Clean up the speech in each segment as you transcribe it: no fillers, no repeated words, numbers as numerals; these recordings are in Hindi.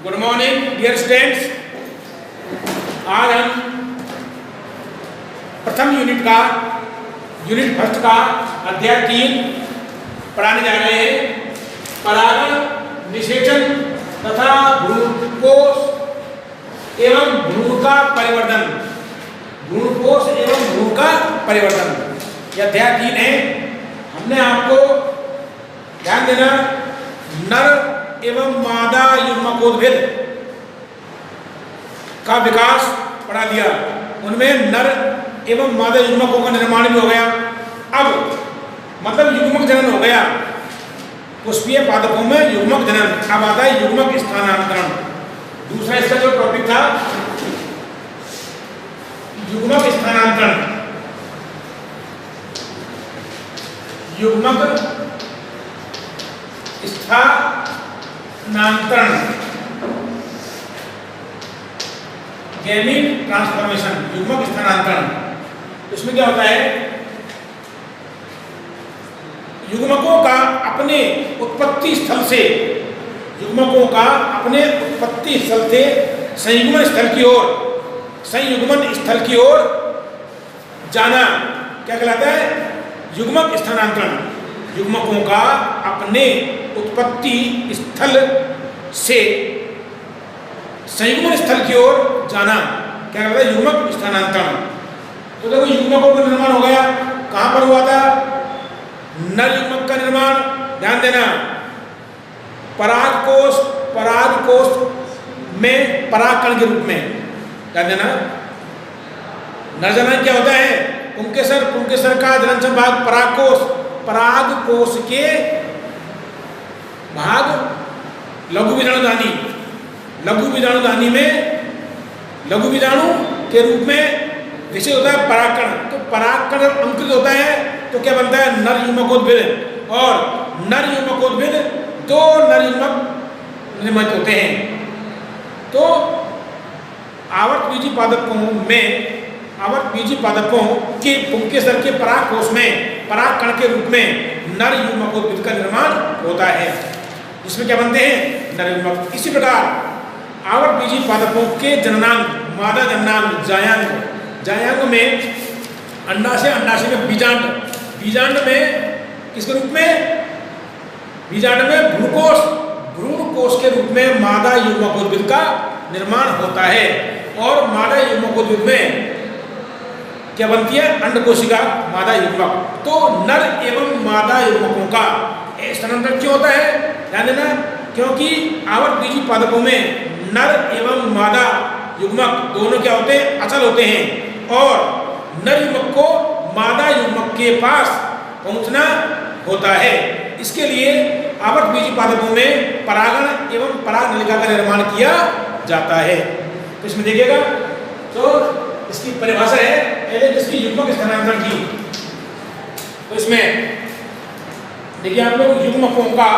Good morning dear students. आज हम प्रथम यूनिट फर्स्ट का अध्याय 3 पढ़ाने जा रहे हैं। परागण निषेचन तथा भ्रूणकोश एवं भ्रूण का परिवर्धन। भ्रूणकोश एवं भ्रूण का परिवर्धन यह अध्याय 3 है। हमने आपको ध्यान देना, नर एवं मादा युग्मकोद्भिद का विकास पढ़ा दिया। उनमें नर एवं मादा युग्मकों का निर्माण भी हो गया। अब मतलब युग्मक जनन हो गया। पुष्पीय पादपों में युग्मक जनन। अब आता है युग्मक स्थानांतरण। दूसरा इसका जो टॉपिक था युग्मक स्थानांतरण। युग्मक स्थानांतरण, गैमीट ट्रांसफॉर्मेशन, युग्मक स्थानांतरण। इसमें क्या होता है, युग्मकों का अपने उत्पत्ति स्थल से संयुग्मन स्थल की ओर जाना क्या कहलाता है, युग्मक स्थानांतरण। युग्मकों का अपने उत्पत्ति स्थल से संयुग्मन स्थल की ओर जाना क्या कहता है, युग्मक स्थानांतरण। तो देखो युग्मकों का निर्माण हो गया। कहां पर हुआ था, नर युग्मक का निर्माण। ध्यान देना, परागकोश में परागकण के रूप में। ध्यान देना, नर जनन क्या होता है, पुंकेसर का जनन संभाग परागकोश के भाग लघु बीजाणु के रूप में विषय होता है परागकण। तो परागकण अंकुरित होता है तो क्या बनता है, नर युग्मकोद्भिद। और नर युग्मकोद्भिद 2 नर युग्मक निर्मित होते हैं। तो आवर्तबीजी पादपों के पुंकेसर के परागकोश में परागकण के रूप में नर युग्मकोद्भिद का निर्माण होता है, जिसमें क्या बनते हैं, नर युग्मक। इसी प्रकार आवर्तबीजी पादपों के जननांग, मादा जननांग जायांग में अंडाशय में बीजांड में किसके रूप में, बीजांड में भ्रूणकोश के रूप में मादा युग्मकोद्भिद का निर्माण होता है। और मादा युग्मकोद्भिद में क्या बनती है, अंडकोशिका मादा युग्मक। तो नर एवं मादा युग्मकों का स्थानांतरण क्यों होता है, ध्यान देना, क्योंकि आवर्तबीजी पादपों में नर एवं मादा युग्मक दोनों क्या होते हैं, अचल होते हैं। और नर युग्मक को मादा युग्मक के पास पहुंचना होता है। इसके लिए आवर्तबीजी पादपों में परागण एवं पराग नलिका का निर्माण किया जाता है। तो इसमें देखिएगा, तो इसकी परिभाषा है पहले जिसकी युग्मक स्थानांतरण की। तो इसमें देखिए आप लोग युग्मकों का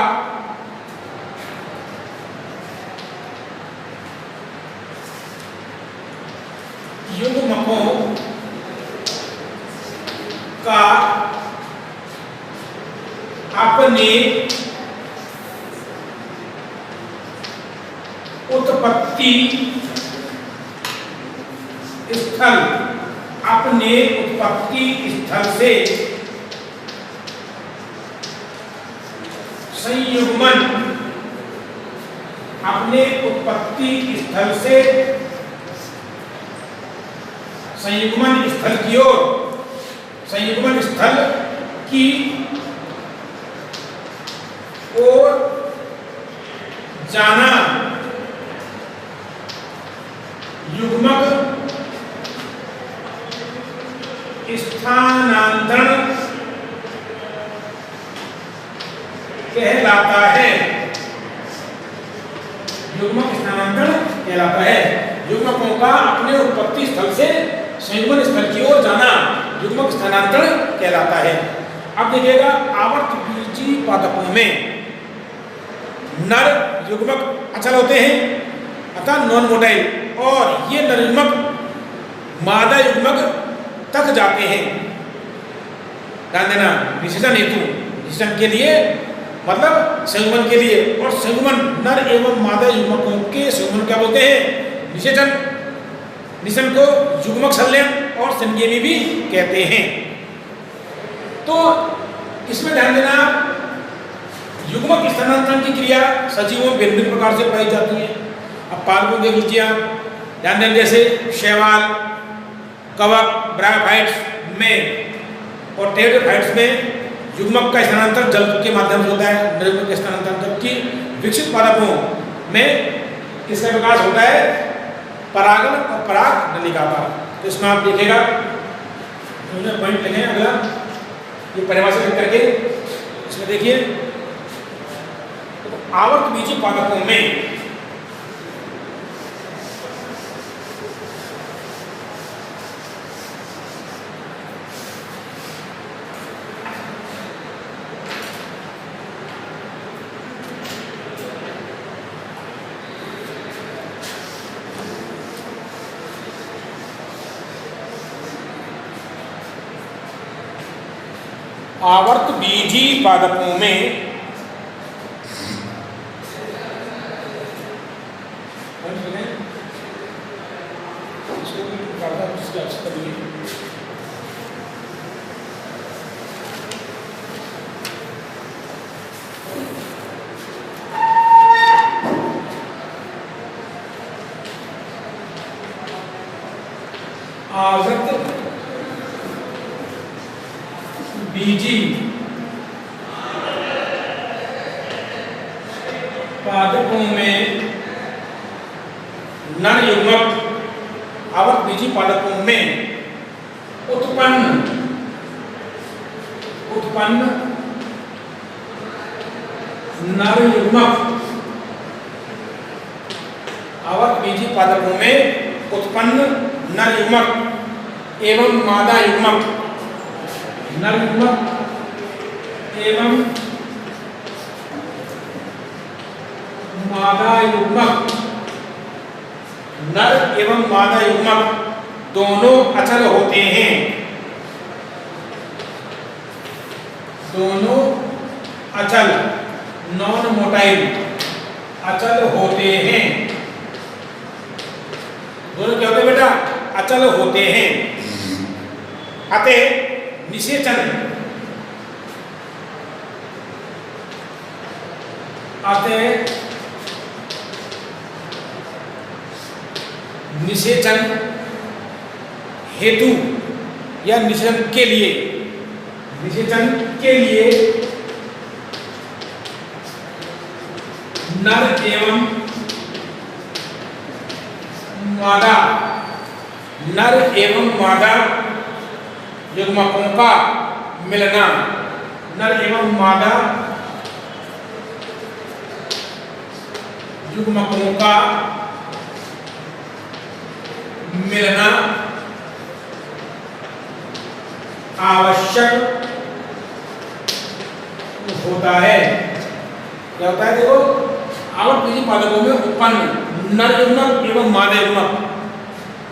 अपने उत्पत्ति स्थल से संयुग्मन स्थल की ओर जाना युग्मक स्थानांतरण कहलाता है। युग्मक स्थानांतरण कहलाता है। युग्मकों का अपने उत्पत्ति स्थल से संयुग्मन स्थल की ओर जाना युग्मक स्थानांतरण कहलाता है। अब देखिएगा, आवर्तबीजी पादपों में नर युग्मक अचल होते हैं अतः नॉन मोटाइल, और ये नर युग्मक मादा युग्मक तक जाते हैं। ध्यान देना, निषेचन हेतु, निषेचन के लिए मतलब संयुग्मन के लिए। और संयुग्मन नर एवं मादा युग्मकों के संयुग्मन क्या बोलते हैं? निषेचन। निषेचन को युग्मक संलयन और संकेमी भी कहते हैं। तो इसमें ध्यान देना, युग्मक स्थानांतरण की क्रिया सजीवों में भिन्न प्रकार से पाई जाती है। अब पालकों देख लीजिए आप, ध्यान दें, जैसे शैवाल, कवक, ब्रायोफाइट्स में और टेट्राफाइट्स में युग्मक का स्थानांतरण जल के माध्यम से होता है, निर्युग्मक का स्थानांतरण। जबकि विकसित पादपों में इसका विकास होता है परागण और पराग नलिका का। तो इसमें आप देखिएगा, पॉइंट लिखें अगला, ये परिभाषा लिख करके इसमें देखिए, तो आवर्त बीजी पादपों में आवर्त बीजी पादपों में आवर्त बीजी पादपों में नर युग्मक आवर्त बीजी पादपों में उत्पन्न नर युग्मक, आवर्त बीजी पादपों में उत्पन्न नर युग्मक एवं मादा युग्मक, नर युग्मक एवं मादा युग्मक, नर एवं मादा युग्मक दोनों अचल होते हैं। दोनों अचल, नॉन मोटाइल, अचल होते हैं। दोनों क्या होते हैं बेटा? अचल होते हैं। अतः निषेचन, अतः निषेचन हेतु या निषेचन के लिए, निषेचन के लिए नर एवं मादा, नर एवं मादा युग्मकों का मिलना, नर एवं मादा युग्मकों का मिलना आवश्यक होता है। क्या होता है? देखो, आवर्त बीजी पादपों में उत्पन्न नर युग्मक एवं मादा युग्मक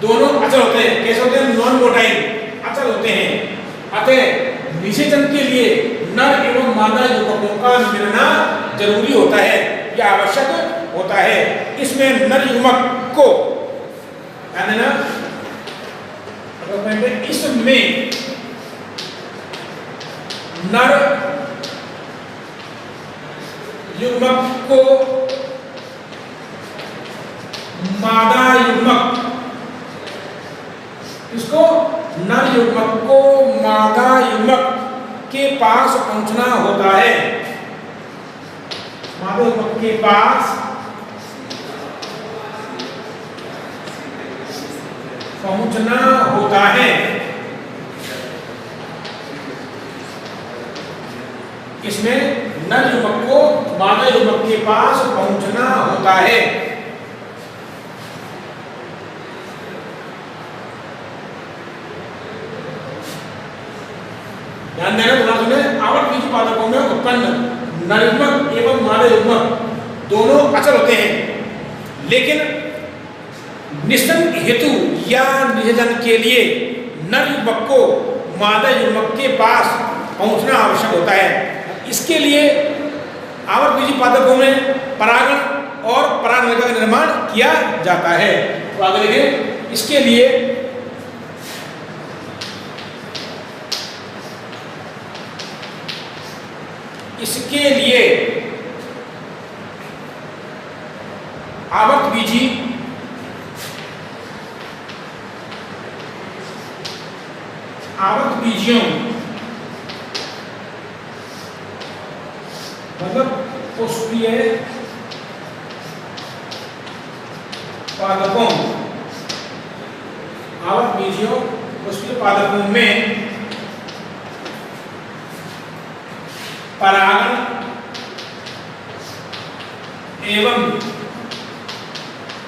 दोनों अचल होते हैं। कैसे होते हैं? नॉन मोटाइल, अचल होते हैं। अतः निषेचन के लिए नर एवं मादा युग्मकों का मिलना जरूरी होता है या आवश्यक होता है। इसमें नर युग्मक को ध्यान देना, इसमें नर युग्मक को मादा युग्मक, इसको नर युग्मक को मादा युग्मक के पास पहुंचना होता है। मादा युग्मक के पास पहुंचना होता है। इसमें नर युग्मक को मादा युग्मक के पास पहुंचना होता है। ध्यान देना, थोड़ा सुने। आवर्त बीजी पादपों में उत्पन्न नर युग्मक एवं मादा युग्मक दोनों अचल होते हैं, लेकिन निषेचन हेतु या निषेचन के लिए नर युग्मक को मादा युग्मक के पास पहुंचना आवश्यक होता है। इसके लिए आवृतबीजी पादपों में परागण और परागनलिका का निर्माण किया जाता है। तो आगे देखें, इसके लिए आवृतबीजियों मतलब पुष्पीय पादपों, आवृतबीजियों पुष्पीय पादपों में परागण एवं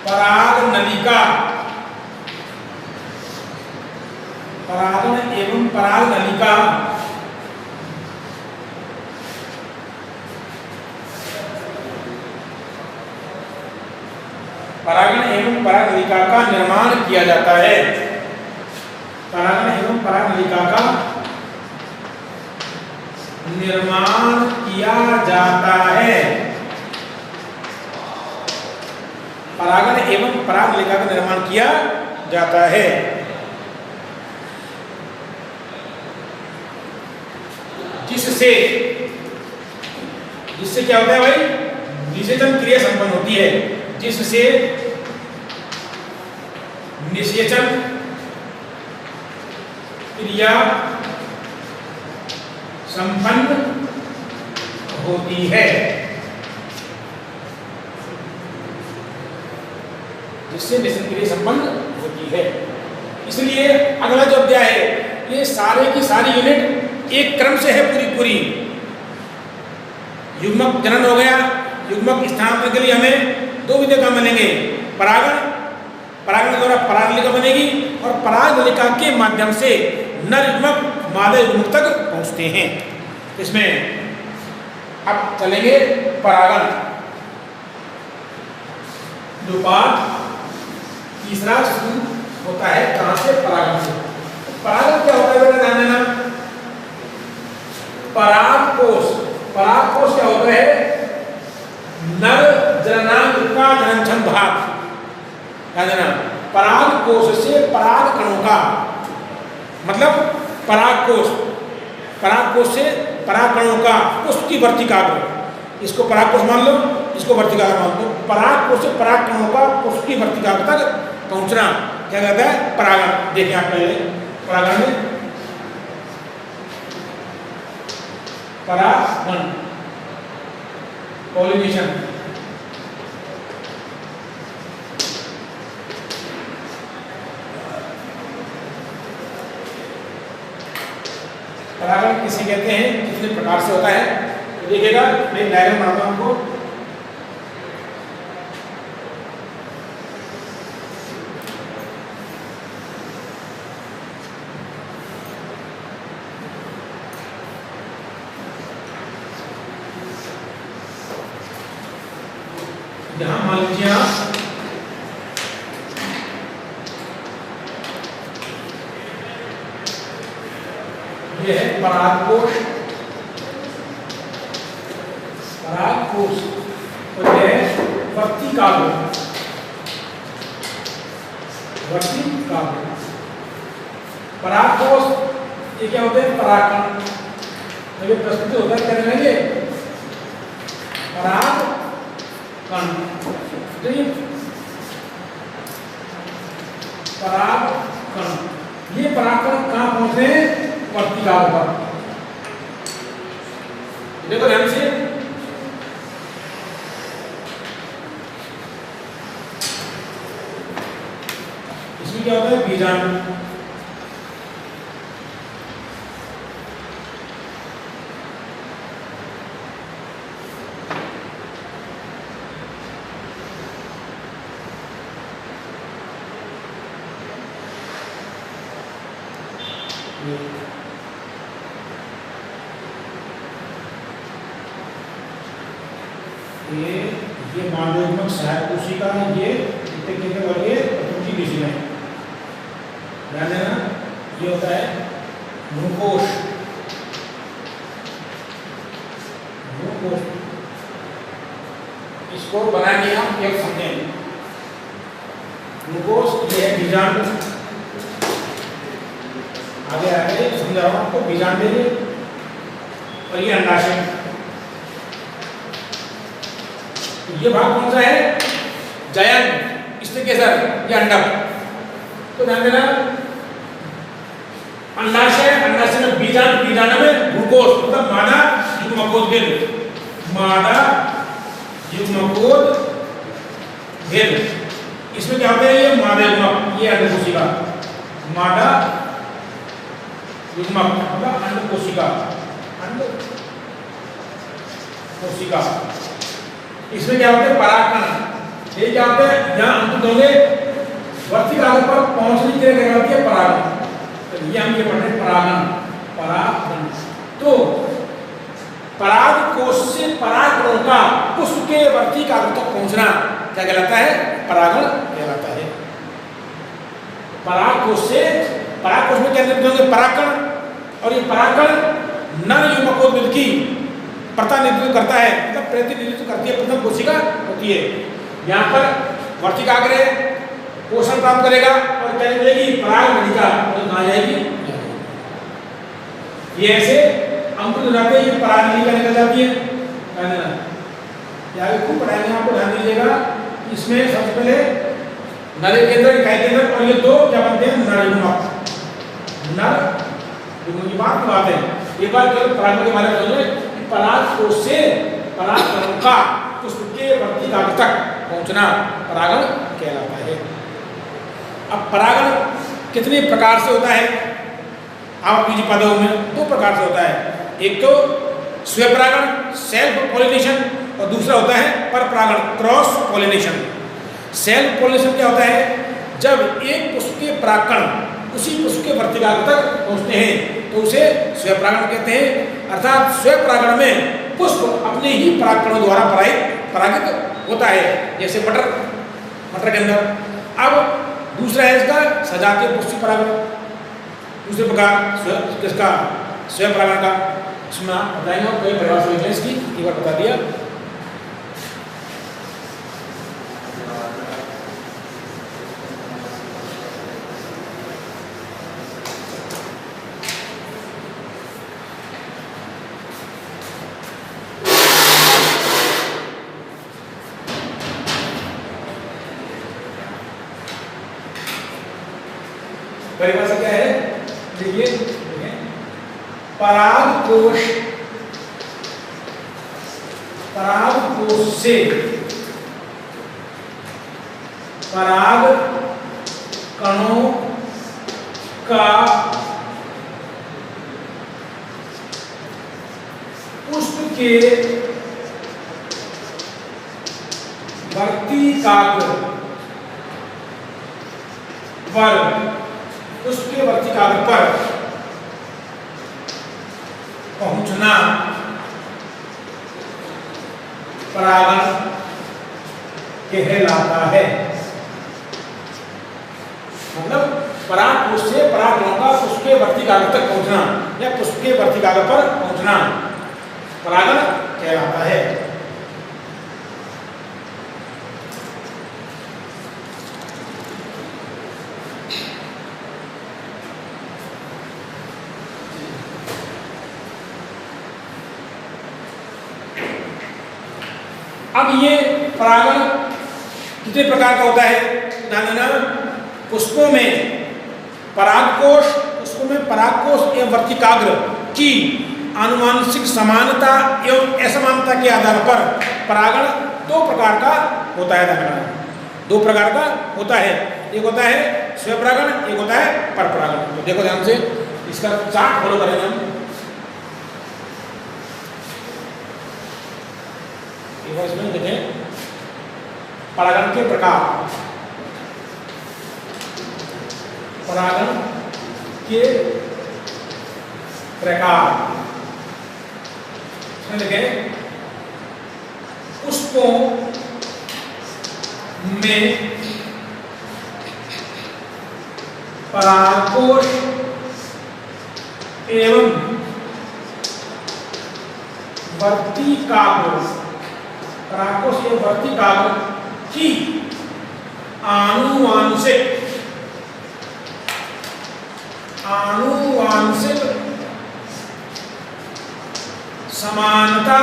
परागनलिका, परागण एवं परागनलिका परागण एवं परागनलिका का निर्माण किया जाता है। परागण एवं परागनलिका का निर्माण किया जाता है। परागण एवं परागनलिका का निर्माण किया जाता है। जिससे क्या होता है भाई, निषेचन क्रिया संपन्न होती है। जिससे निषेचन क्रिया संपन्न होती है। जिससे निषेचन क्रिया संपन्न होती है। इसलिए अगला जो अध्याय है, ये सारे की सारी यूनिट एक क्रम से है पूरी पूरी। युग्मक जनन हो गया, युग्मक स्थानांतरण के लिए हमें दो विधियां मिलेंगे, परागण, परागण द्वारा परागनलिका बनेगी और परागनलिका के माध्यम से नर युग्मक मादा युग्मक तक पहुंचते हैं। इसमें अब चलेंगे परागण, जो पाठ तीसरा शुरू होता है कहां से, परागण से। परागण क्या होता है बेटा, ध्यान देना। परागकोश, परागकोश क्या होता है, नर जननांग का जननक्षम भाग। ध्यान देना, परागकोश से पराग कणों का मतलब परागकोश, परागकोश से पराग कणों का पुष्प की वर्तिकाग्र, इसको परागकोश मान लो, इसको वर्तिकाग्र मान लो। परागकोश से पराग कणों का पुष्प की वर्तिकाग्र तक पहुंचना क्या कहता है, परागण। देखिए आप पहले परागण में परागण, पॉलिनेशन, परागण किसे कहते हैं, कितने प्रकार से होता है देखिएगा। मैं डायग्राम बनाता हूं आपको। यहां मान लीजिए आप ये है परागकोश, परागकोश और ये है वर्तिकाग्र, वर्तिकाग्र। परागकोश ये क्या होते हैं, परागकण। तो ये प्रस्तुत होता है, क्या करेंगे, परागकण। तो ये परागकण, ये परागकण कहां पहुंचते हैं, वर्तिकाग्र पर। देखो ध्यान से, इसमें क्या होता है, बीजाणु। ये मांडव्यत्मक सहायक कोशिका, ये कितने वर्गीय प्रथम कोशिका है। ध्यान देना, ये होता है भ्रूकोश, भ्रूकोश इसको बनाएंगे हम एक समझेंगे। ग्लूकोज ये है बीजाणु, आगे आगे समझा रहा हूं आपको, बीजाणु देंगे और ये अंडाशय। ये भाग कौन सा है? जायन, इसमें कैसा ये अंडक। तो ध्यान देना अंडाशय, अंडाशय में बीजाणु, बीजाणु में ग्लूकोज मतलब मादा युग्मकोद भेद, मादा युग्मकोद भेद। इसमें क्या होता है? ये मादा युग्मक, ये अंड कोशिका, मादा युग्मक मतलब अंड कोशिका, अंड कोशिका। इसमें क्या होता है? परागकण। ये क्या होता है? यहाँ अंकुर होंगे, वर्तिकाग्र पर पहुंचने के लिए क्या होती है? परागण। तो ये हम ये पढ़ रहे हैं परागण, परागण। तो पराग कोश से परागकणों का पुष्प के वर्तिकाग्र तक पहुंचना क्या कहलाता है? परागण कहलाता है। पराग कोश से, पराग कोश में क्या निर्मित होंगे? परागकण, और ये परागकण नर युग्मकोद्भिद की प्रतिनिधित्व करता है, मतलब प्रतिनिधित्व करती है, प्रथम कोशिका होती है। यहाँ पर वर्तिकाग्र है, पोषण प्राप्त करेगा और क्या मिलेगी? पराग नलिका, और कहाँ जाएगी? ये ऐसे अंकुर हो जाते हैं, ये पराग नलिका निकल जाती है। यहाँ खूब पढ़ाएंगे आपको, ध्यान दीजिएगा। इसमें सबसे पहले नर केंद्र, इकाई केंद्र, और ये दो क्या बनते हैं? नर युग्मक, नर युग्मक की बात है। एक बार केवल पराग के बारे में सोचें, पराग कोश से परागकणों का पुष्प के वर्तिकाग्र तक पहुंचना परागण कहलाता है। अब परागण कितने प्रकार से होता है? आप बीज पौधों में दो प्रकार से होता है। एक तो स्वपरागण, सेल्फ पॉलिनेशन, और दूसरा होता है परपरागण, क्रॉस पॉलिनेशन। सेल्फ पॉलिनेशन क्या होता है? जब एक पुष्प के परागकण उसी पुष्प के वर्तिकाग्र तक पहुंचते हैं तो उसे स्वपरागण कहते हैं। अर्थात स्वपरागण में पुष्प अपने ही परागकणों द्वारा परागित होता है, जैसे मटर के अंदर। अब दूसरा है इसका सजातीय पुष्प परागण, दूसरे प्रकार किसका? स्वपरागण का। इसमें आप बताएंगे और कोई परिभाषा इसकी एक बार बता दिया। परिभाषा क्या है? देखिए, परागकोश, परागकोश से पराग कणों का पुष्प के वर्तिकाग्र पर, पुष्प के वर्तिकाग्र पर पहुंचना परागण कहलाता है। मतलब परागकोश से परागकणों का पुष्प के वर्तिकाग्र तक पहुंचना या पुष्प के वर्तिकाग्र पर पहुंचना परागण कहलाता है। अब ये परागण कितने प्रकार का होता है? ध्यान देना, पुष्पों में परागकोश, पुष्पों में परागकोश एवं वर्तिकाग्र की आनुवांशिक समानता एवं असमानता के आधार पर परागण दो प्रकार का होता है। दो प्रकार का होता है, एक होता है स्वपरागण, एक होता है परपरागण। तो देखो ध्यान से, इसका चार्ट फॉलो करेंगे हम। इसमें देखें परागण के प्रकार, परागण के प्रकार देखें, पुष्पों में परागकोश एवं वर्तिकाग्र परागकोश एवं वर्तिकाग्र की आनुवांशिक समानता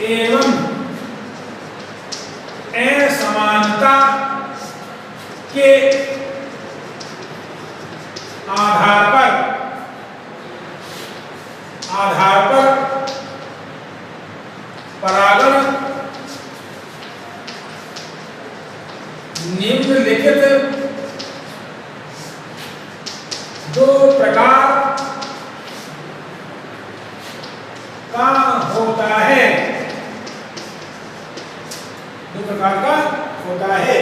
एवं असमानता के आधार पर परागण निम्नलिखित दो प्रकार का होता है। दो प्रकार का होता है।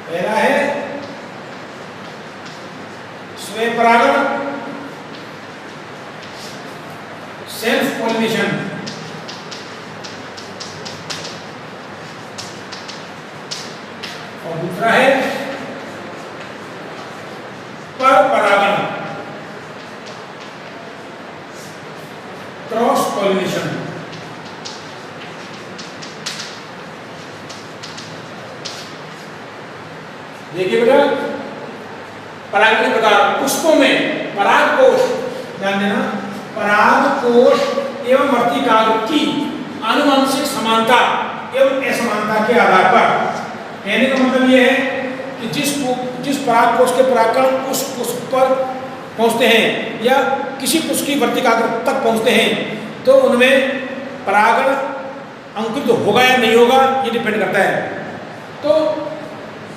पहला है स्वयं परागण, सेल्फ पॉलिनेशन। और दूसरा है पर परागण, क्रॉस पॉलिनेशन। देखिए बेटा, परागण के प्रकार पुष्पों में परागकोश, ध्यान देना, परागकोश एवं वर्तिकाग्र की आनुवंशिक समानता एवं असमानता के आधार पर, कहने का मतलब यह है कि जिस परागकोश के परागकण उस पुष्प पर पहुंचते हैं या किसी पुष्प की वर्तिकाग्र तक पहुंचते हैं तो उनमें परागण अंकुरित होगा या नहीं होगा ये डिपेंड करता है। तो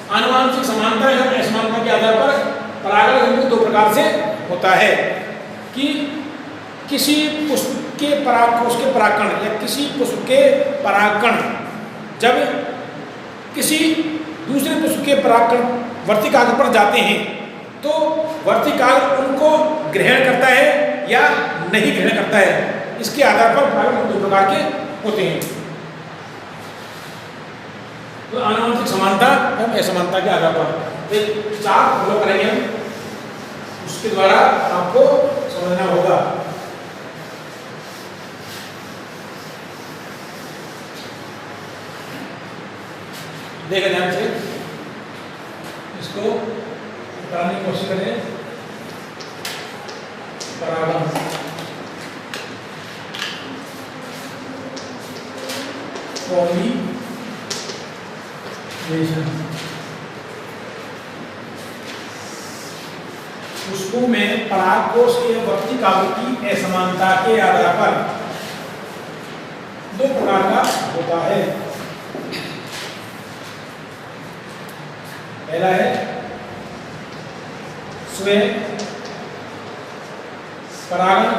आनुवंशिक समानता एवं असमानता के आधार पर परागण दो प्रकार से होता है कि किसी पुष्प के परागकोश के परागकण या किसी पुष्प के परागकण जब किसी दूसरे पुष्प के परागकण वर्तिकाग्र पर जाते हैं तो वर्तिकाग्र उनको ग्रहण करता है या नहीं ग्रहण करता है, इसके आधार पर परागण दो प्रकार के होते हैं। तो आनुवंशिक समानता एवं असमानता के आधार पर एक चार्ट फॉलो करेंगे हम, उसके द्वारा आपको समझना होगा। देखा ध्यान से, इसको बताने की कोशिश करें। परागण, पॉलिनेशन, पुष्पों में परागकोश एवं वर्तिकाग्र की असमानता के आधार पर दो प्रकार का होता है। पहला है स्वयं परागण,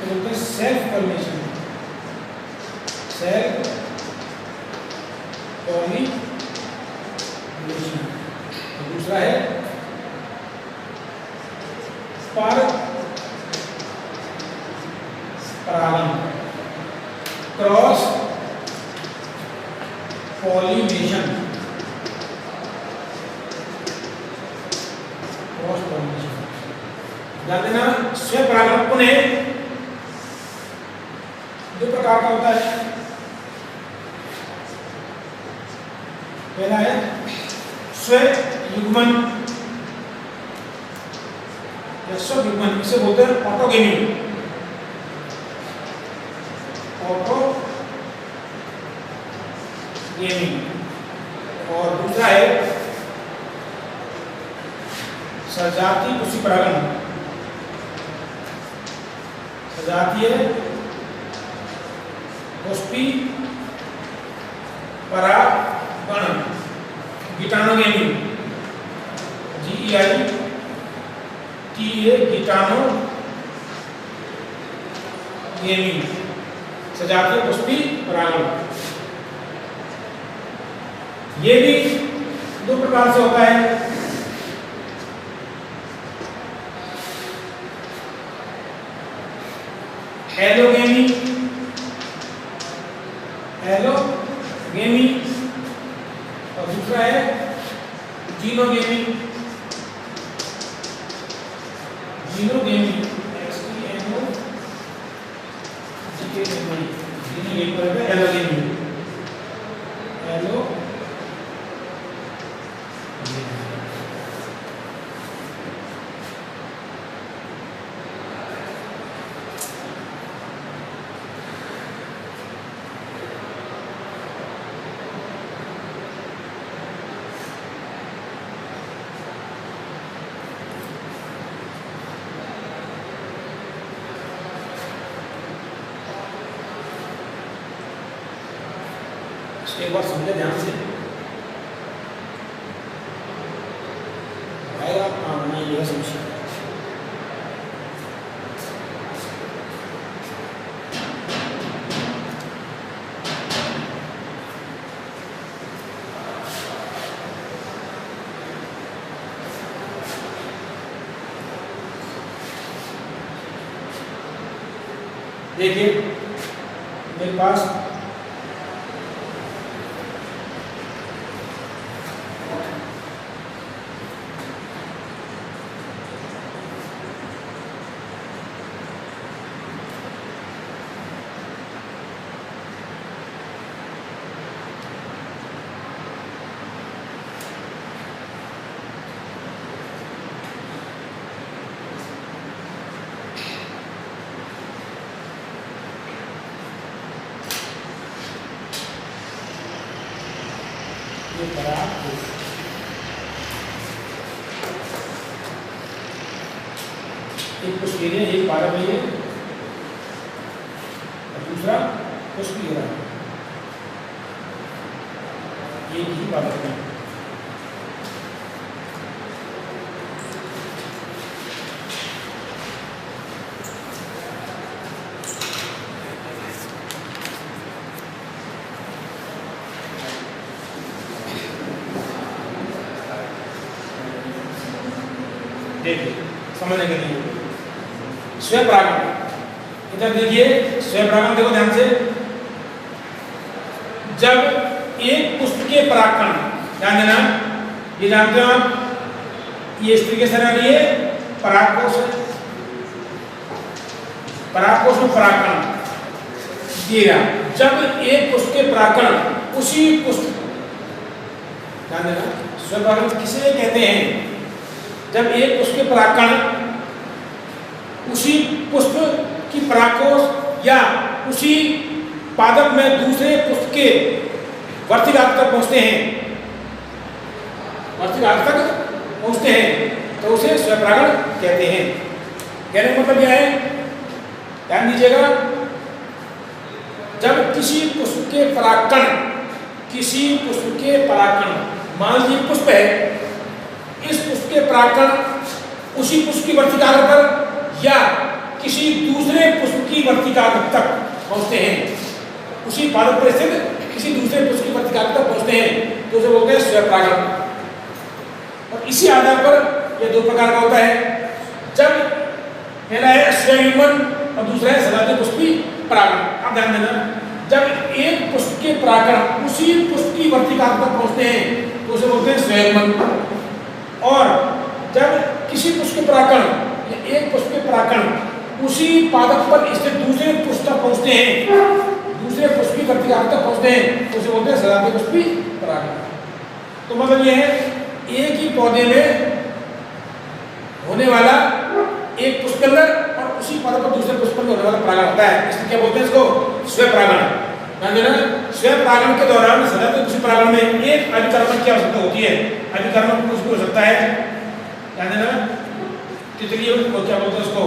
बोलते हैं सेल्फ पॉलिनेशन, सेल्फ पॉलिनेशन। दूसरा है पर परागण, क्रॉस पॉलिनेशन। ध्यान देना, स्वयं परागण पुनः दो प्रकार का होता है। पहला है स्वयं युग्मन या स्वयुग्मन, इसे बोलते हैं ऑटोगेमी। ऑटोगेमी। और दूसरा है सजातीय पुष्पी परागण, सजातीय पुष्पी परागण, गिटानोगेमी, GEITA, गिटानोगेमी, सजातीय पुष्पी परागण। ये भी दो प्रकार से होता है। एलोगेमी, और दूसरा है जीनोगेमी, एक बार समझे ध्यान से आएगा। हाँ बनाइएगा समस्या। देखिए मेरे पास एक पुष्प एरिया, एक पारक है और दूसरा पुष्प एरिया, एक ही पारक है। देखिए समझने के लिए स्वयं परागण, इधर देखिए स्वयं परागण देखो ध्यान से। जब एक पुष्प के परागकण, ध्यान देना, ये जानते हो आप, ये इस तरीके से रह रही है परागकोश, परागकोश में परागकण दिया। जब एक पुष्प के परागकण उसी पुष्प, ध्यान देना, स्वयं परागण किसे कहते हैं? जब एक पुष्प के परागकण उसी पुष्प की परागकोश या उसी पादप में दूसरे पुष्प के वर्तिकाग्र तक पहुंचते हैं, वर्तिकाग्र तक पहुंचते हैं तो उसे स्वपरागण कहते हैं। कहने का मतलब क्या है, ध्यान दीजिएगा। जब किसी पुष्प के परागकण, किसी पुष्प के परागकण, मान लीजिए पुष्प है, इस पुष्प के परागकण उसी पुष्प की वर्तिकाग्र पर या किसी दूसरे पुष्प की वर्तिकाग्र तक पहुंचते हैं, उसी पादप पर स्थित किसी दूसरे पुष्प की वर्तिकाग्र तक पहुंचते हैं तो उसे बोलते हैं स्वपरागण। और इसी आधार पर यह दो प्रकार का होता है। जब पहला है स्वयंयुग्मन और दूसरा है सजातीय पुष्पी परागण। आप ध्यान देना, जब एक पुष्प के परागकण उसी पुष्प की वर्तिकाग्र तक पहुंचते हैं तो उसे बोलते हैं स्वयंयुग्मन। और जब किसी पुष्प के परागकण, एक पुष्प के परागकण उसी पादप पर स्थित दूसरे पुष्प तक पहुंचते हैं, दूसरे पुष्प की वर्तिकाग्र तक पहुंचते हैं तो उसे बोलते हैं सजातीय पुष्पी परागण। तो मतलब यह है, एक ही पौधे में होने वाला एक पुष्प के अंदर और उसी पादप पर दूसरे पुष्प में होने वाला परागण होता है, इसलिए क्या बोलते हैं इसको? स्वपरागण। ध्यान देना, स्वपरागण के दौरान सजातीय पुष्पी परागण में एक अभिकर्मक की आवश्यकता होती है। अभिकर्मक कुछ भी हो सकता है, ध्यान देना, तितली को क्या बोलते हैं उसको,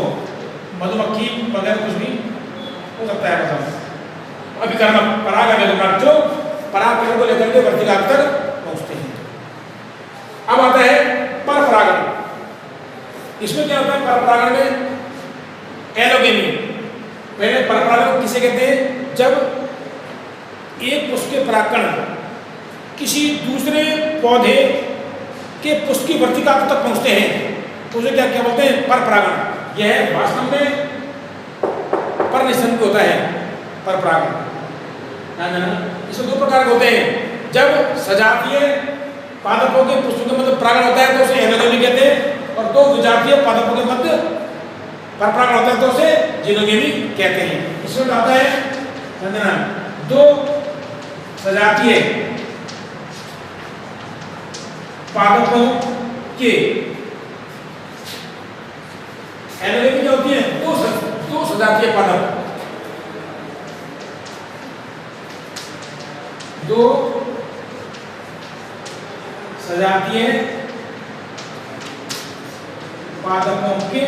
मधुमक्खी वगैरह कुछ भी हो सकता है। मतलब अभिकर्मक, पराग अभिकर्मक जो परागकण को लेकर के वर्तिकाग्र तक पहुंचते हैं। अब आता है परपरागण। इसमें क्या होता है परपरागण में? एलोगेमी। पहले परपरागण किसे कहते हैं? जब एक पुष्प के परागकण किसी दूसरे पौधे के पुष्प की वर्तिकाग्र तक पहुंचते हैं तो उसे क्या क्या बोलते हैं? परपरागण। यह वास्तव में परनिषद होता है परपरागण। इसमें दो प्रकार के होते हैं। जब सजातीय पादपों के पुष्पों के मध्य परागण होता है तो उसे एलोगेमी कहते हैं, और दो विजातीय पादपों के मध्य परपरागण होता है तो उसे जिनोगेमी कहते हैं। इसमें आता है दो सजातीय पादपों के एलोगेमी क्या होती है? दो सजातीय पादप, दो सजातीय पादपों के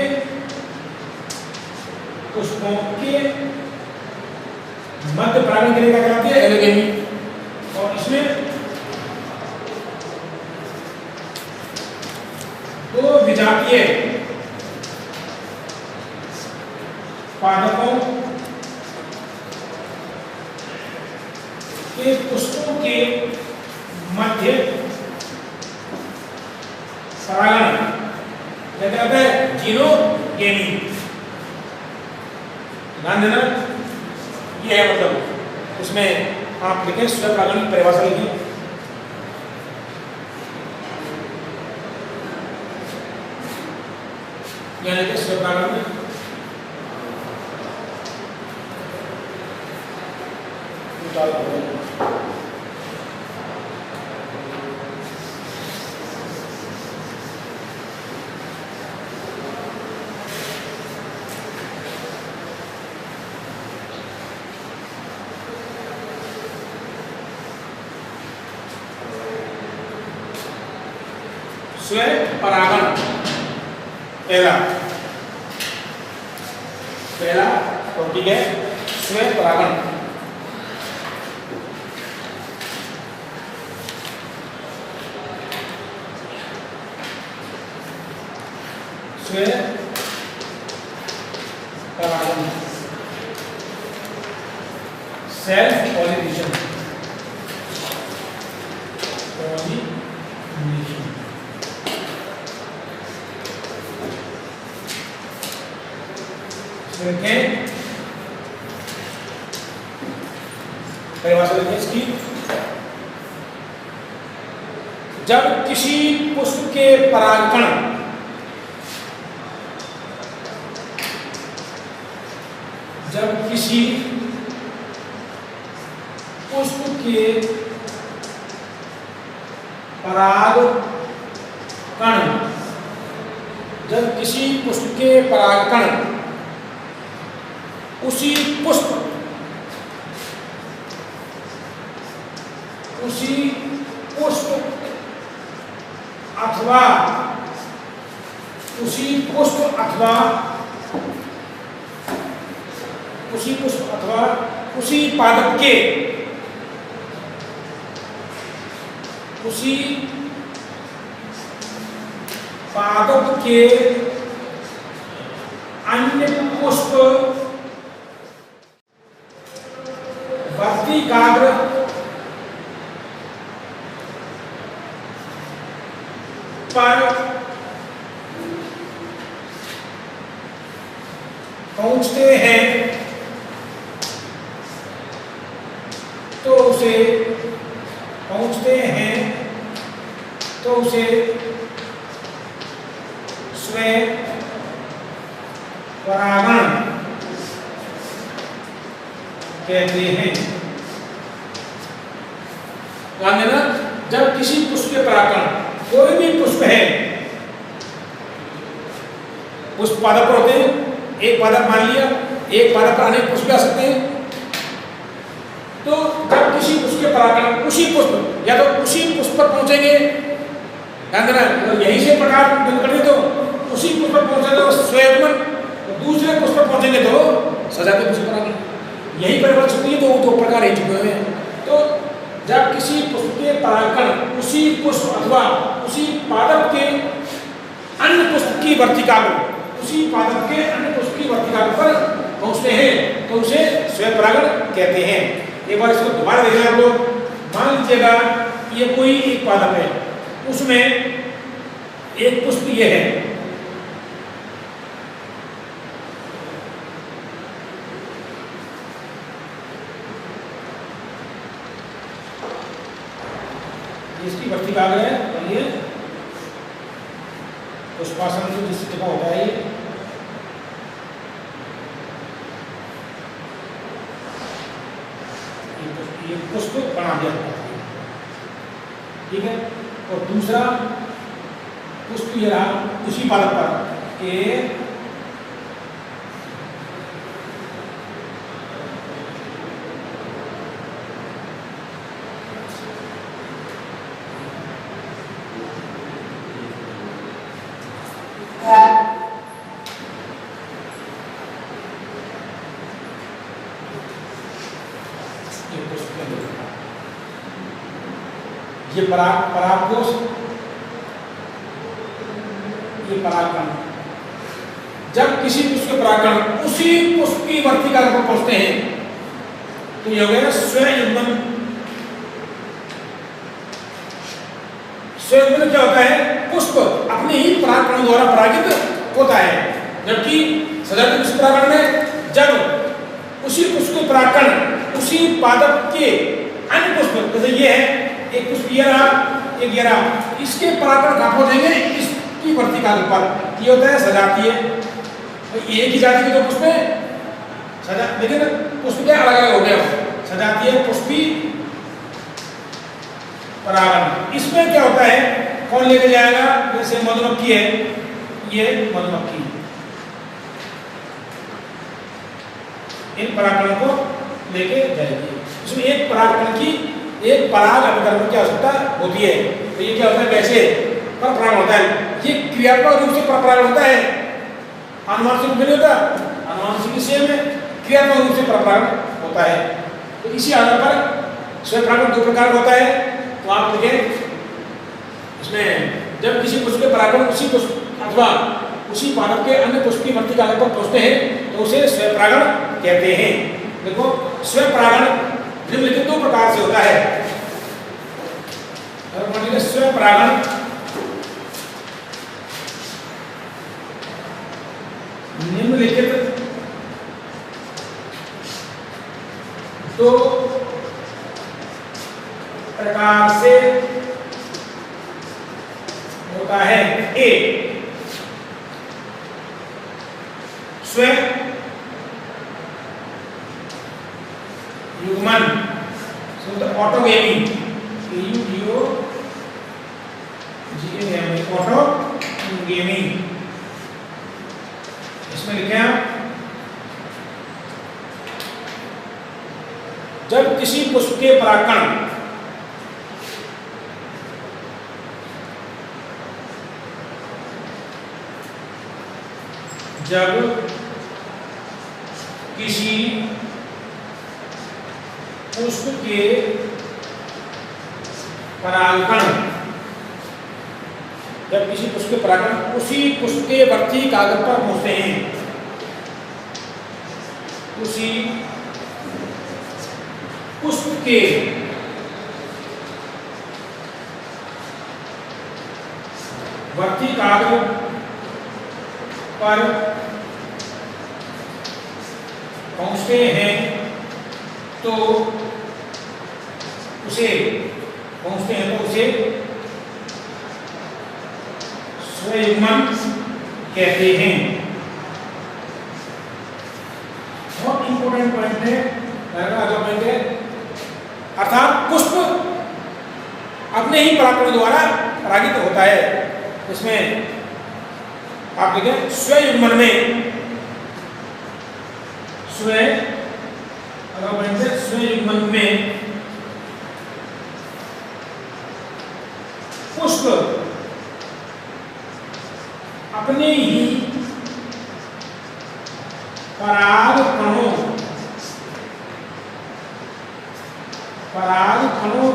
पुष्पों के मध्य परागण के लिए क्या कहलाती है? एलोगेमी। और इसमें दो विजातीय पादपों के पुष्पों के मध्य परागण क्या कहलाता है? जीनोगेमी। ध्यान देना, ये है मतलब उसमें आप लिखें स्वयं परागण की परिभाषा लिखें। यह लिखें स्वयं परागण में स्वयं परागण पहला टॉपिक है स्वयं परागण। स्वयं परागण, सेल्फ पॉलिनेशन, परिभाषा लिखें इसकी। जब किसी पुष्प के परागकण जब किसी पुष्प के परागकण उसी पुष्प अथवा उसी पादप के अन्य पुष्प वर्तिकाग्र पर पहुंचते हैं तो उसे स्वयं परागण कहते हैं। ध्यान देना, जब किसी पुष्प के परागकण, कोई भी पुष्प है, पुष्प पादप पर होते हैं, एक पादप मान लिया, एक पादप पर अनेक पुष्प आ सकते हैं। तो जब किसी पुष्प के परागकण उसी पुष्प या तो उसी पुष्प पर पहुंचेंगे, ध्यान देना, अगर यहीं से प्रकार करें तो उसी पुष्प पर पहुंचेंगे तो स्वयं, तो दूसरे पुष्प पर पहुंचेंगे तो सजातीय पुष्प परागण। यही परिवर्तन होती है, तो प्रकार ही चुके हुए हैं। तो जब किसी पुष्प के परागकण उसी पुष्प अथवा उसी पादप के अन्य पुष्प की वर्तिकाग्र पर पहुंचते हैं तो उसे स्वयं परागण कहते हैं। एक बार इसको दोबारा देखें आप लोग। मान लीजिएगा ये कोई एक पादप है, उसमें एक पुष्प ये है, इसकी वर्तिकाग्र है और ये पुष्पासन जो जिस जगह होता है, ये पुष्प बना दिया जाता है। ठीक है। और दूसरा पुष्प ये रहा उसी पादप पर ए ये परागकोश, ये परागकण। जब किसी पुष्प के परागकण उसी पुष्प की वर्तिका पर पहुंचते हैं तो ये हो गया स्वयुग्मन। स्वयुग्मन क्या होता है? पुष्प अपने ही परागकणों द्वारा परागित होता है, जबकि सजातीय पुष्प परागण में जब उसी पुष्प के परागकण उसी पादप के अन्य पुष्प, जैसे ये है एक पुष्प ये रहा, एक ये रहा, इसके परागकण कहाँ पहुंचेंगे? इसकी वर्तिका पर। ये होता है सजातीय। एक ही जाति के दो पुष्प सजा, लेकिन पुष्प क्या अलग अलग हो गया, सजातीय पुष्पी परागण। इसमें क्या होता है, कौन लेके जाएगा? जैसे मधुमक्खी है, ये मधुमक्खी इन परागकणों को लेके जाएगी। इसमें एक परागकण की एक पराग अभिकर्मण की आवश्यकता होती है। तो ये क्या होता है? वैसे पर परागण होता है, ये क्रियात्मक रूप से पर परागण होता है, आनुवांशिक रूप में नहीं होता। आनुवांशिक विषय में क्रियात्मक रूप से पर परागण होता है। तो इसी आधार पर स्वयं परागण दो प्रकार होता है। तो आप देखें इसमें जब किसी पुष्प के परागकण उसी पुष्प अथवा उसी पादप के अन्य पुष्प की वर्तिका पर पहुंचते हैं तो उसे स्वयं परागण कहते हैं। देखो स्वयं परागण निम्नलिखित दो प्रकार से होता है। स्वयं परागण निम्नलिखित दो प्रकार से होता है। ए स्वयं युग्मन, ऑटोगेमी, ऑटोगेमी। इसमें लिखे हैं जब किसी पुष्प के परागकण जब किसी पुष्प के परागकण जब किसी पुष्प के परागकण उसी पुष्प के वर्ती कागज पर पहुंचते हैं, उसी पुष्प के वर्ती कागज पर पहुंचते हैं तो उसे स्वयुग्मन कहते हैं। बहुत इंपॉर्टेंट पॉइंट है, पॉइंट है, अर्थात पुष्प अपने ही परागकणों द्वारा परागित होता है। इसमें आप देखें स्वयुग्मन में स्वयुग्मन में पुष्प अपने ही परागकणों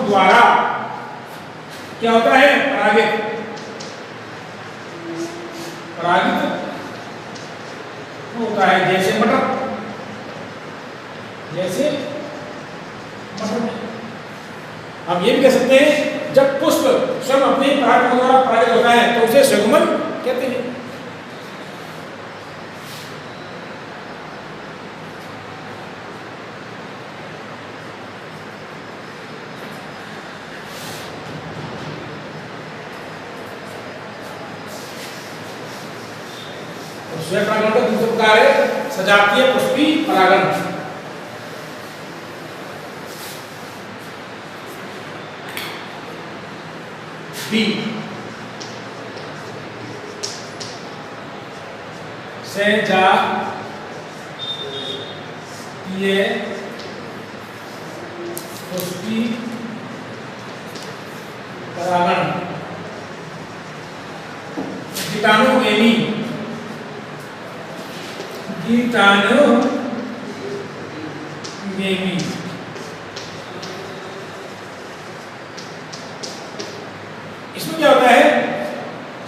द्वारा क्या होता है? परागित होता है। जैसे मटर हम ये भी कह सकते हैं जब पुष्प स्वयं अपने परागकणों द्वारा परागित होता है तो उसे स्वयुग्मन कहते हैं। स्वयं परागण का दूसरा प्रकार है सजातीय पुष्पी परागण। बी सजातीय पुष्टि परागण कीटाणुगेमी इसमें क्या होता है,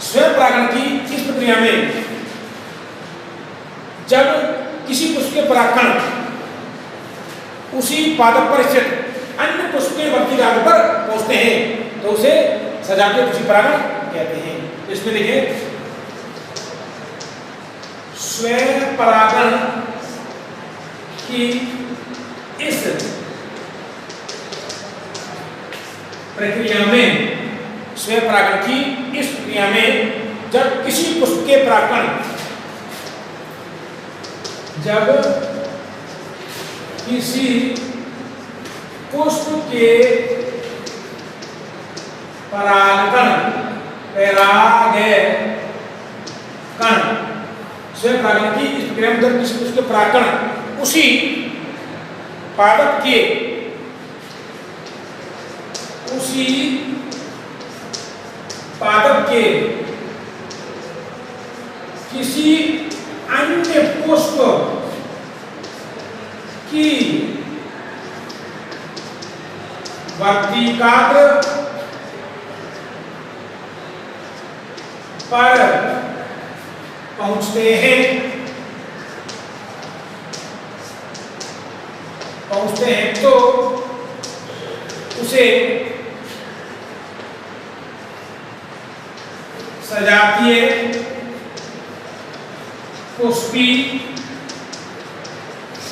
स्वयं परागण की इस प्रक्रिया में जब किसी पुष्प के परागकण उसी पादप पर स्थित अन्य पुष्प के वर्ती राग पर पहुंचते हैं तो उसे सजातीय पुष्टि परागण कहते हैं। इसमें देखिए स्वयं परागण की इस प्रक्रिया में स्वयं परागण की इस प्रक्रिया में जब किसी पुष्प के परागकण जब किसी पुष्प के परागकण स्वयं परागण की इस प्रक्रिया में जब किसी पुष्प के परागकण उसी पादप के किसी अन्य पुष्प की वर्तिकाग्र पर पहुंचते हैं तो उसे सजातीय पुष्पी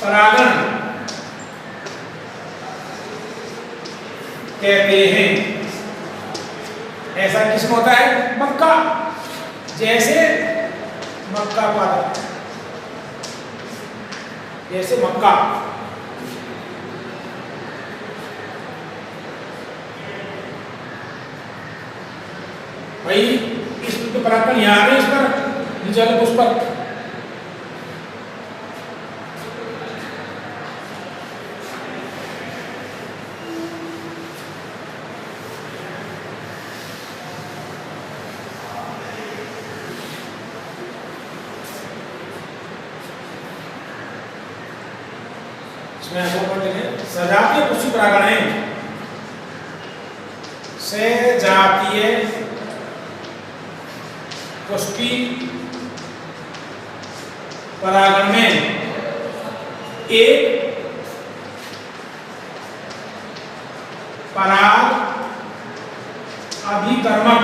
परागण कहते हैं। ऐसा किसमें होता है, मक्का, जैसे मक्का पादप, जैसे मक्का भाई इस परागकण यहाँ आ रहे, इस पर नीचे वाले पुष्प पर सजातीय पुष्टि परागण है। सजातीय पुष्टि परागण में एक पराग अभिकर्मक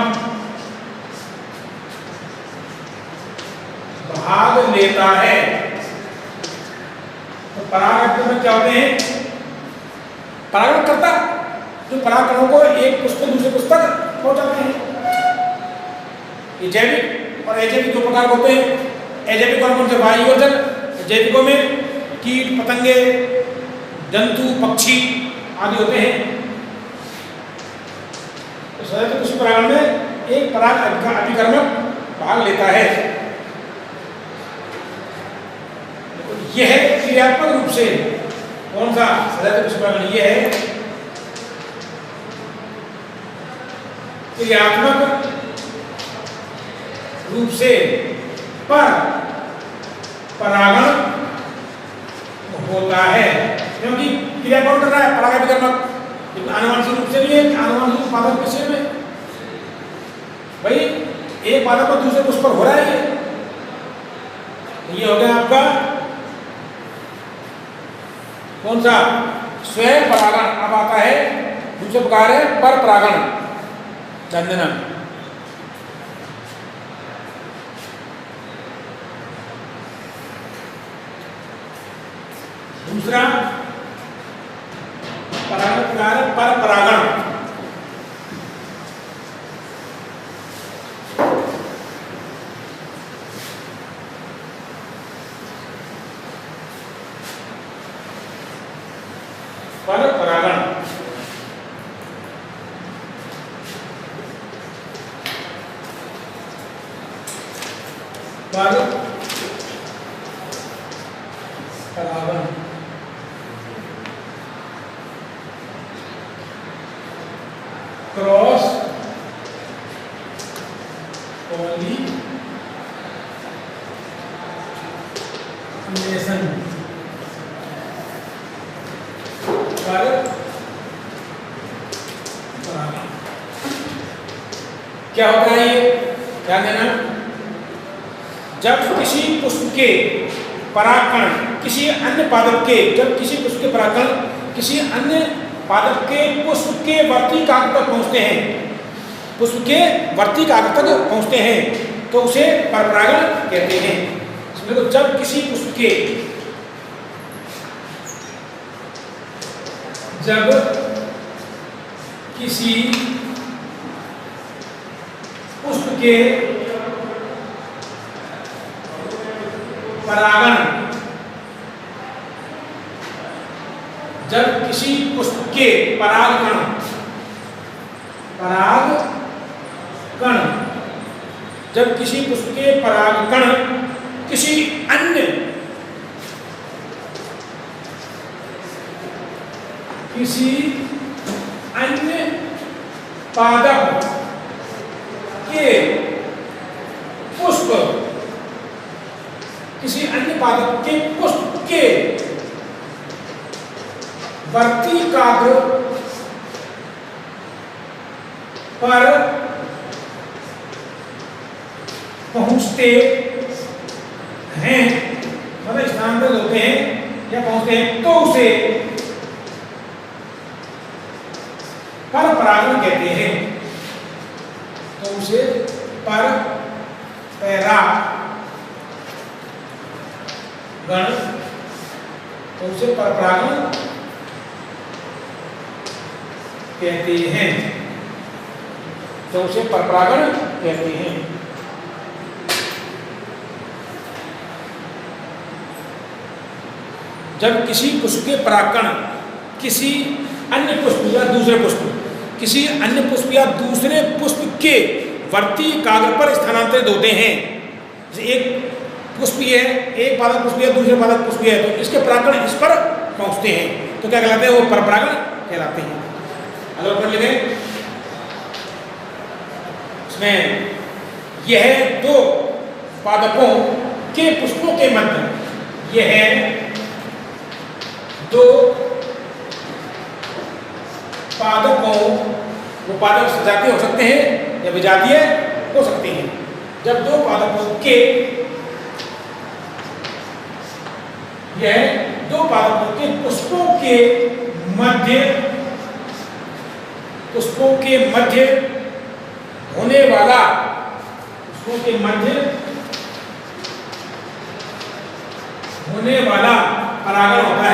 भाग लेता है। तो पराग अभिकर्मक क्या होते हैं, परागण करता जो परागकणों को एक पुष्प से दूसरे पुष्प तक पहुंचाते हैं। ये जैविक और अजैविक दो प्रकार होते हैं। अजैविक कौन कौन से, वायु और जल। जैविकों में कीट पतंगे जंतु पक्षी आदि होते हैं। तो सजातीय पुष्टि परागण में एक पराग अभिकर्मक भाग लेता है। यह है क्रियात्मक रूप से कौन सा सजातीय पुष्टि परागण, यह है क्रियात्मक रूप से पर परागण होता है। क्योंकि क्रिया कौन कर रहा है, पराग अभिकर्मक। आनुवंशिक रूप से नहीं है, आनुवंशिक पादप के शेर में भाई एक पादप पर दूसरे पुष्प पर हो रहा है। ये हो गया आपका कौन सा, स्वयं परागण। अब आता है दूसरे प्रकार है पर परागण। ध्यान देना, दूसरा परागण प्रकार है पर परागण। पर परागण पर परागण क्रॉस पॉलिनेशन पर परागण। क्या होता है ये ध्यान देना, जब किसी पुष्प के परागकण किसी अन्य पादप के परागकण किसी अन्य पादप के पुष्प के वर्ती काग तक पहुंचते हैं, पुष्प के वर्ती काग तक पहुंचते हैं तो उसे परपरागण कहते हैं। इसमें तो जब किसी पुष्प के परागण जब किसी पुष्प के परागकण जब किसी पुष्प के परागकण किसी अन्य पादप के पुष्प के वर्ती काग पर पहुंचते हैं, मतलब स्थानांतरित होते हैं या पहुंचते हैं तो उसे परपरागण कहते हैं। तो उसे परपरागण कहते हैं। जब किसी पुष्प के परागकण किसी अन्य पुष्प या दूसरे पुष्प के वर्ती काग्र पर स्थानांतरित होते हैं, जैसे एक पुष्प है, एक पादप पुष्प है, दूसरे पादप पुष्प है, तो इसके परागकण इस पर पहुंचते हैं तो क्या कहलाते हैं? वो परपरागण कहलाते हैं। अगर पढ़ लेंगे इसमें यह दो पादपों के पुष्पों के मध्य दो पादपों, वो पादप सजातीय हो सकते हैं या विजातीय हो सकते हैं। जब दो पादपों के पुष्पों के मध्य होने वाला परागण होता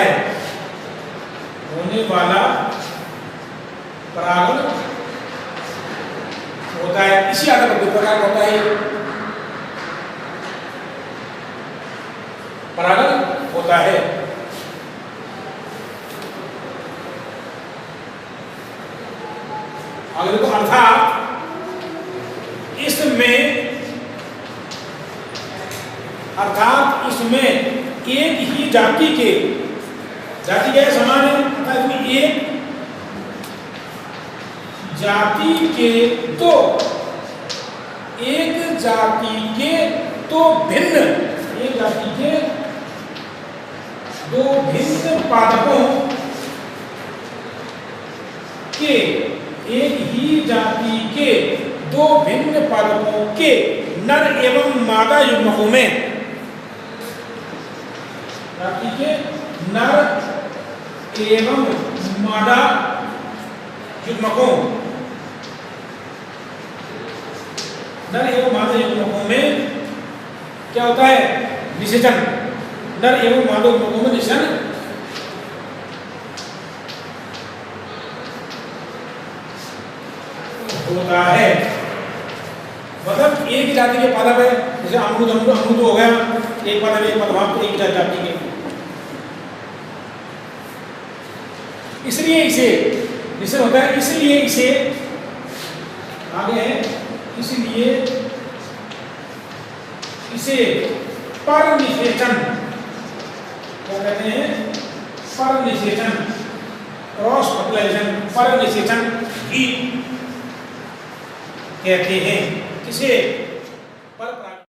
है, इसी आधार पर परागण होता है, परागण होता है। अगर देखो अर्थात इसमें एक ही जाति के समान है, अर्थात एक जाति के दो भिन्न पादपों के नर एवं मादा युग्मकों में क्या होता है? निषेचन। नर एवं मादा युग्मकों में निषेचन होता है। मतलब एक ही जाति के पादप है, जैसे अमरूद हो गया, एक पादप एक जाति के, इसलिए इसे निषेचन होता है। इसलिए इसे आगे है, इसलिए इसे परनिषेचन, क्या कहते हैं, परनिषेचन, क्रॉस फर्टिलाइजेशन, परनिषेचन भी कहते हैं। किसे?